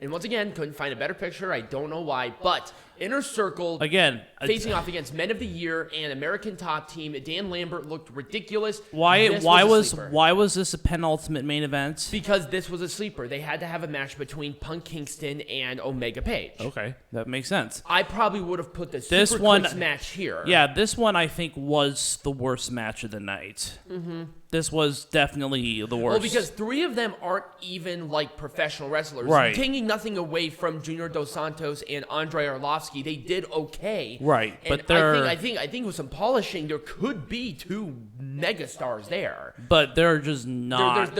And once again, couldn't find a better picture. I don't know why. But Inner Circle, again, facing off against Men of the Year and American Top Team. Dan Lambert looked ridiculous. Why was this a penultimate main event? Because this was a sleeper. They had to have a match between Punk Kingston and Omega Page. Okay, that makes sense. I probably would have put the Super Clips match here. Yeah, this one I think was the worst match of the night. Mm-hmm. This was definitely the worst. Well, because 3 of them aren't even like professional wrestlers. Right. Taking nothing away from Junior Dos Santos and Andrei Arlovski, they did okay. Right, and but I think with some polishing, there could be 2 megastars there. But they're just not.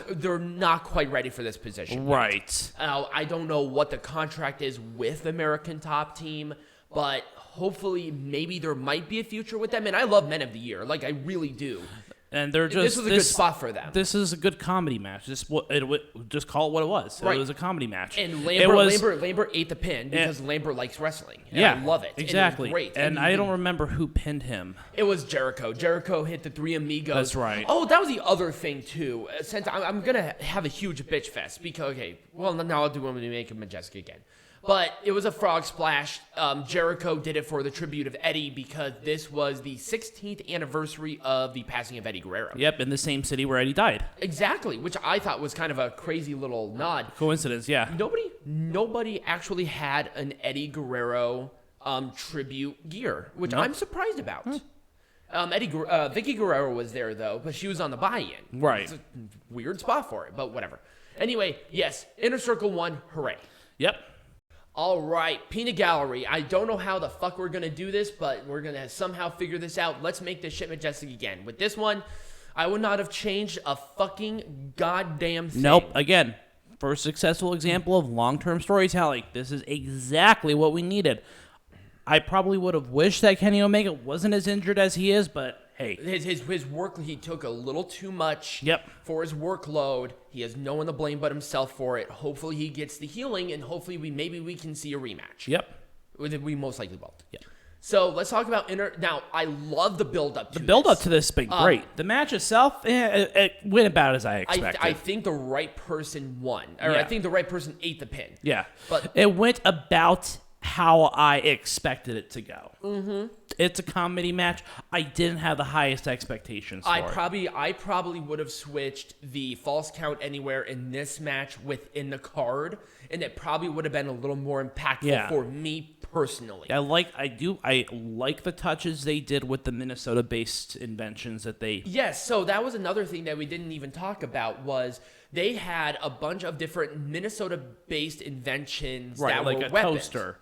They're not quite ready for this position. Right. I don't know what the contract is with American Top Team, but hopefully, maybe there might be a future with them. And I love Men of the Year, like I really do. And they're just this was a good spot for them. This is a good comedy match. Just call it what it was. Right. It was a comedy match. And Lambert ate the pin because Lambert likes wrestling. And I love it. Exactly. And it was great. And I don't remember who pinned him. It was Jericho. Jericho hit the 3 Amigos. That's right. Oh, that was the other thing too. Since I'm gonna have a huge bitch fest because now I'll do one when we make a Majestic again. But it was a frog splash. Jericho did it for the tribute of Eddie because this was the 16th anniversary of the passing of Eddie Guerrero. Yep, in the same city where Eddie died. Exactly, which I thought was kind of a crazy little nod. Coincidence, yeah. Nobody actually had an Eddie Guerrero tribute gear, which I'm surprised about. Vicky Guerrero was there, though, but she was on the buy-in. Right. It's a weird spot for it, but whatever. Anyway, yes, Inner Circle won. Hooray. Yep. All right, Peanut Gallery. I don't know how the fuck we're going to do this, but we're going to somehow figure this out. Let's make this shit Majestic again. With this one, I would not have changed a fucking goddamn thing. Nope. Again, first successful example of long-term storytelling. This is exactly what we needed. I probably would have wished that Kenny Omega wasn't as injured as he is, but hey. His work, he took a little too much for his workload. He has no one to blame but himself for it. Hopefully he gets the healing, and hopefully maybe we can see a rematch. Yep. We most likely will. Yep. So let's talk about Now, I love the build-up to this. The build-up to this has been great. The match itself, it went about as I expected. I think the right person won. Or I think the right person ate the pin. Yeah. But it went about how I expected it to go. Mm-hmm. It's a comedy match. I didn't have the highest expectations for it. I probably would have switched the false count anywhere in this match within the card, and it probably would have been a little more impactful for me personally. I like the touches they did with the Minnesota-based inventions that they... Yes, so that was another thing that we didn't even talk about was they had a bunch of different Minnesota-based inventions that were weapons. Toaster.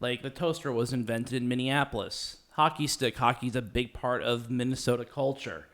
Like the toaster was invented in Minneapolis. Hockey stick. Hockey's a big part of Minnesota culture.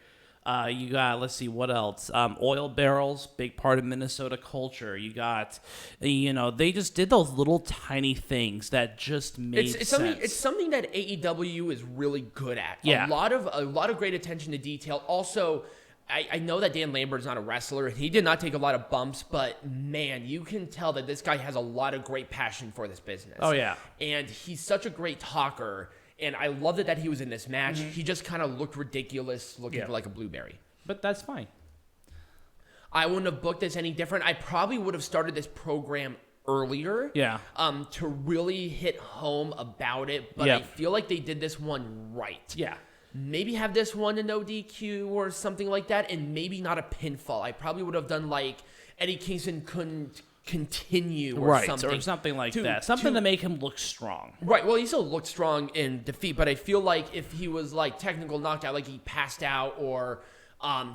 You got, let's see, what else? Oil barrels, big part of Minnesota culture. You got, they just did those little tiny things that just made sense. It's something that AEW is really good at. Yeah. A lot of great attention to detail. Also, I know that Dan Lambert is not a wrestler. He did not take a lot of bumps, but man, you can tell that this guy has a lot of great passion for this business. Oh, yeah. And he's such a great talker. And I loved it that he was in this match. Mm-hmm. He just kind of looked ridiculous, looking for like a blueberry. But that's fine. I wouldn't have booked this any different. I probably would have started this program earlier. Yeah. To really hit home about it. But I feel like they did this one right. Yeah. Maybe have this one a no DQ or something like that, and maybe not a pinfall. I probably would have done like Eddie Kingston couldn't continue or something. Or something like that. Something to make him look strong. Right. Well, he still looked strong in defeat, but I feel like if he was like technical knockout, like he passed out or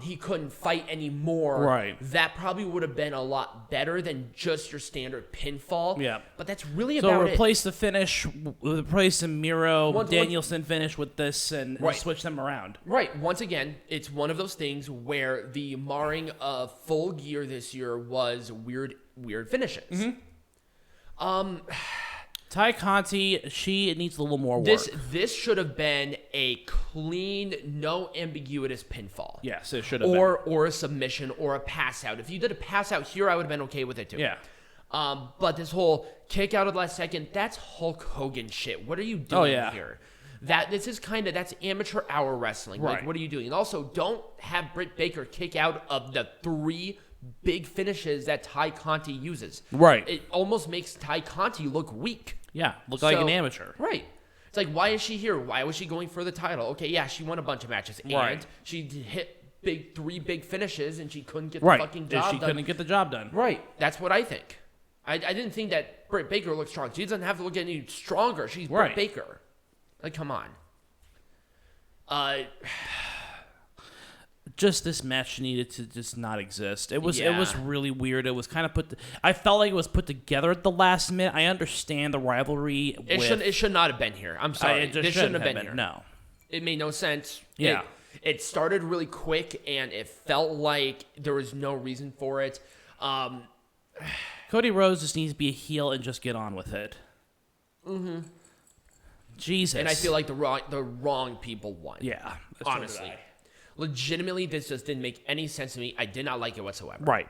he couldn't fight anymore, that probably would have been a lot better than just your standard pinfall. Yeah. But that's really about it. So replace the finish, replace the Miro, Danielson finish with this and switch them around. Right. Once again, it's one of those things where the marring of Full Gear this year was weird finishes. Mm-hmm. Ty Conti, she needs a little more work. This should have been a clean, no ambiguous pinfall. Yes, it should have been. Or a submission or a pass out. If you did a pass out here, I would have been okay with it too. Yeah. But this whole kick out of the last second, that's Hulk Hogan shit. What are you doing here? That's amateur hour wrestling. Right. Like, what are you doing? And also, don't have Britt Baker kick out of the 3 big finishes that Ty Conti uses. Right. It almost makes Ty Conti look weak. Yeah, look like an amateur. Right. It's like, why is she here? Why was she going for the title? Okay, yeah, she won a bunch of matches. Right. And she hit three big finishes, and she couldn't get the Right. fucking job done. Couldn't get the job done. Right. That's what I think. I didn't think that Britt Baker looked strong. She doesn't have to look any stronger. She's Britt Baker. Like, come on. Just this match needed to just not exist. It was really weird. It was kind of I felt like it was put together at the last minute. I understand the rivalry. It should not have been here. I'm sorry. This shouldn't have been here. No. It made no sense. Yeah. It started really quick, and it felt like there was no reason for it. Cody Rhodes just needs to be a heel and just get on with it. Mm-hmm. Jesus. And I feel like the wrong people won. Yeah. Honestly. Legitimately, this just didn't make any sense to me. I did not like it whatsoever. Right.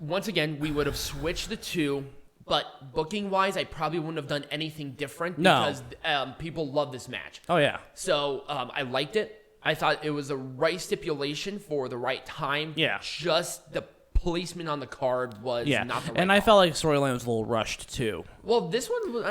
Once again, we would have switched the two, but booking-wise, I probably wouldn't have done anything different because people love this match. Oh, yeah. So I liked it. I thought it was the right stipulation for the right time. Yeah. Just the placement on the card was not the right and I felt like storyline was a little rushed, too. Well, this one was...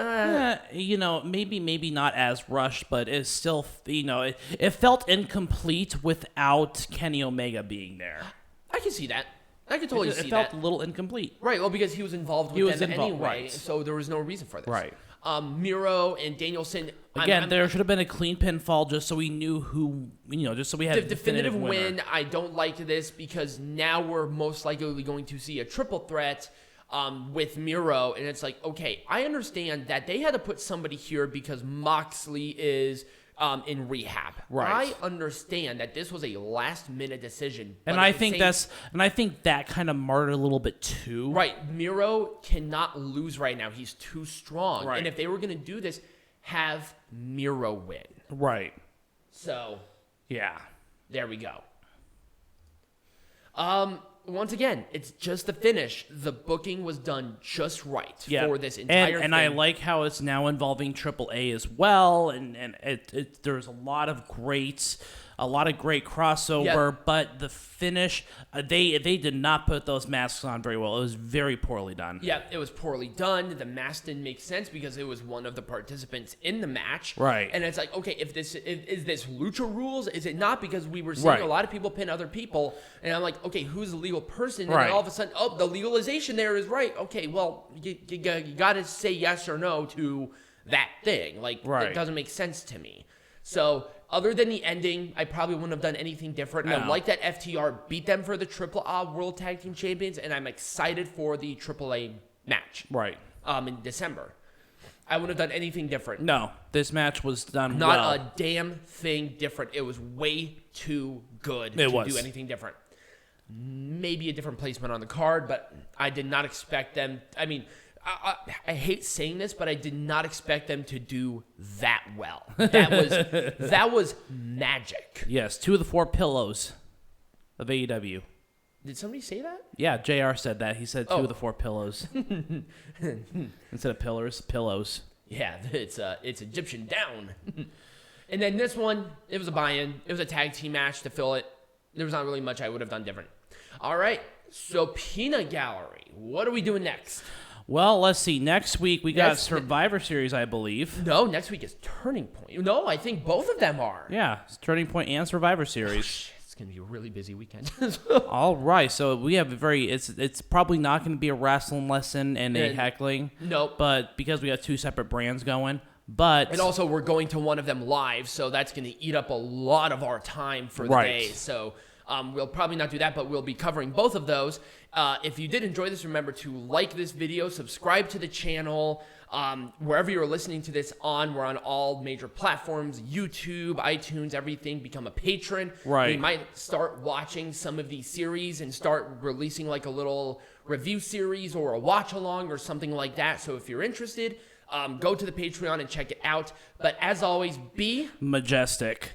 maybe not as rushed, but it's still, it felt incomplete without Kenny Omega being there. I can see that. I can totally see that. It felt a little incomplete. Right, well, because he was involved with them anyway, so there was no reason for this. Right. Miro and Danielson... Again, there should have been a clean pinfall just so we knew who, just so we had a definitive win. I don't like this because now we're most likely going to see a triple threat with Miro, and it's like, okay, I understand that they had to put somebody here because Moxley is in rehab. Right. I understand that this was a last-minute decision, and I think that kind of marred a little bit too. Right, Miro cannot lose right now; he's too strong. Right. And if they were going to do this, have Miro win. Right. So, yeah, there we go. Once again, it's just the finish. The booking was done just right for this entire thing. And I like how it's now involving AAA as well, and there's a lot of great crossover, but the finish, they did not put those masks on very well. It was very poorly done. Yeah, it was poorly done. The mask didn't make sense because it was one of the participants in the match. Right. And it's like, okay, is this Lucha rules? Is it not? Because we were seeing a lot of people pin other people, and I'm like, okay, who's the legal person? And then all of a sudden, the legalization there is right. Okay, well, you got to say yes or no to that thing. Like, it doesn't make sense to me. So, other than the ending, I probably wouldn't have done anything different. No. I like that FTR beat them for the AAA World Tag Team Champions, and I'm excited for the AAA match. Right. In December. I wouldn't have done anything different. No, this match was done Not a damn thing different. It was way too good to do anything different. Maybe a different placement on the card, but I did not expect them. I mean, I hate saying this, but I did not expect them to do that well. That was magic. Yes, 2 of the 4 pillows of AEW. Did somebody say that? Yeah, JR said that. He said 2 of the 4 pillows. Instead of pillars, pillows. Yeah, it's Egyptian down. And then this one, it was a buy-in. It was a tag team match to fill it. There was not really much I would have done different. All right, so Peanut Gallery. What are we doing next? Well, let's see. Next week, we got Survivor Series, I believe. No, next week is Turning Point. No, I think both of them are. Yeah, it's Turning Point and Survivor Series. It's going to be a really busy weekend. All right, so we have it's probably not going to be a wrestling lesson and a heckling. Nope. But because we got 2 separate brands going. And also, we're going to one of them live, so that's going to eat up a lot of our time for the day. So we'll probably not do that, but we'll be covering both of those. If you did enjoy this, remember to like this video, subscribe to the channel. Wherever you're listening to this on, we're on all major platforms, YouTube, iTunes, everything. Become a patron. Right. We might start watching some of these series and start releasing like a little review series or a watch along or something like that. So if you're interested, go to the Patreon and check it out. But as always, be majestic.